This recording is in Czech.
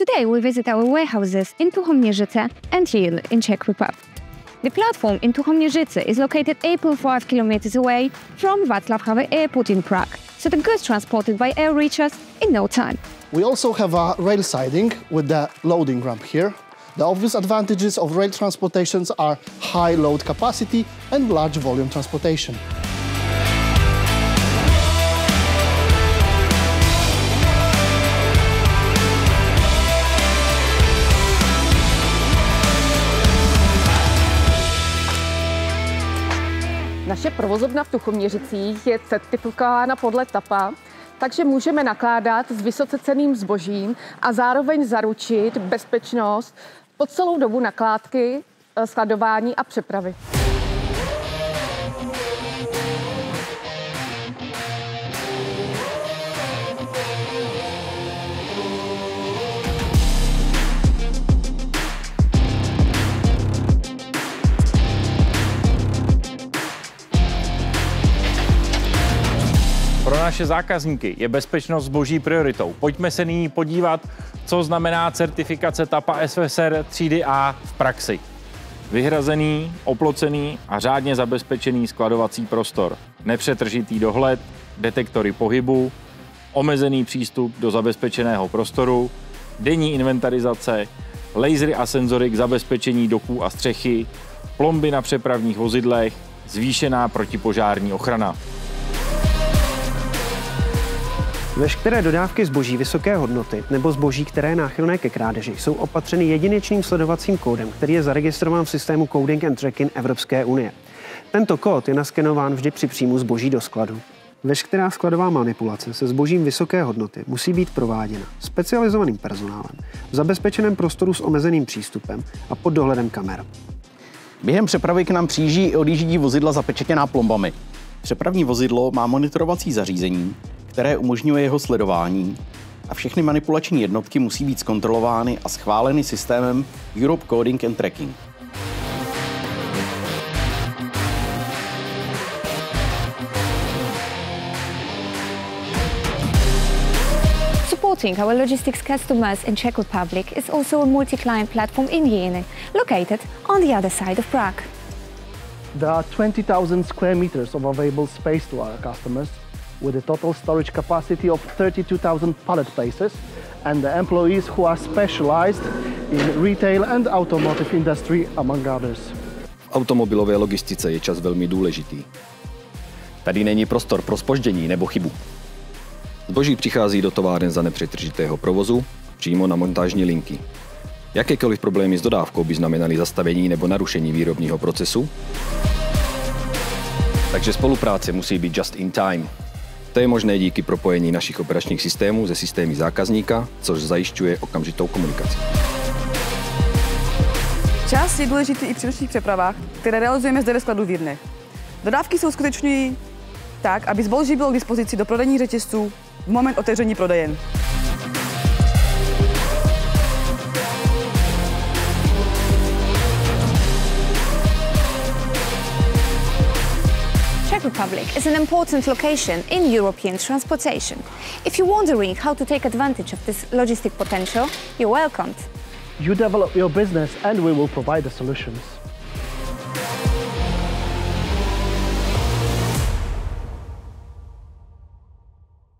Today we visit our warehouses in Tuchomierzyce and Lille in Czech Republic. The platform in Tuchomierzyce is located 8.5 kilometers away from Václav Havel Airport in Prague, so the goods transported by air reach us in no time. We also have a rail siding with the loading ramp here. The obvious advantages of rail transportations are high load capacity and large volume transportation. Naše provozovna v Tuchoměřicích je certifikována podle TAPA, takže můžeme nakládat s vysoce cenným zbožím a zároveň zaručit bezpečnost po celou dobu nakládky, skladování a přepravy. Pro naše zákazníky je bezpečnost zboží prioritou. Pojďme se nyní podívat, co znamená certifikace TAPA SFSR třídy A v praxi. Vyhrazený, oplocený a řádně zabezpečený skladovací prostor, nepřetržitý dohled, detektory pohybu, omezený přístup do zabezpečeného prostoru, denní inventarizace, lasery a senzory k zabezpečení doků a střechy, plomby na přepravních vozidlech, zvýšená protipožární ochrana. Veškeré dodávky zboží vysoké hodnoty nebo zboží, které je náchylné ke krádeži, jsou opatřeny jedinečným sledovacím kódem, který je zaregistrován v systému Coding and Tracking Evropské unie. Tento kód je naskenován vždy při příjmu zboží do skladu. Veškerá skladová manipulace se zbožím vysoké hodnoty musí být prováděna specializovaným personálem v zabezpečeném prostoru s omezeným přístupem a pod dohledem kamer. Během přepravy k nám přijíždí i odjíždí vozidla zapečetěná plombami. Přepravní vozidlo má monitorovací zařízení, které umožňuje jeho sledování, a všechny manipulační jednotky musí být zkontrolovány a schváleny systémem Europe Coding and Tracking. Supporting our logistics customers in Czech Republic is also a multi-client platform in Jene, located on the other side of Prague. There are 20,000 square meters of available space to our customers, with a total storage capacity of 32,000 pallet places, and the employees who are specialized in retail and automotive industry, among others. V automobilové logistice je čas velmi důležitý. Tady není prostor pro zpoždění nebo chybu. Zboží přichází do továren za nepřetržitého provozu přímo na montážní linky. Jakékoliv problémy s dodávkou by znamenaly zastavení nebo narušení výrobního procesu, takže spolupráce musí být just in time. To je možné díky propojení našich operačních systémů se systémy zákazníka, což zajišťuje okamžitou komunikaci. Čas je důležitý i při nočních přepravách, které realizujeme zde ve skladu v Jirnech. Dodávky se uskutečňují tak, aby zboží bylo k dispozici do prodejních řetězců v moment otevření prodejen. Czech Republic is an important location in European transportation. If you're wondering how to take advantage of this logistic potential, you're welcomed. You develop your business and we will provide the solutions.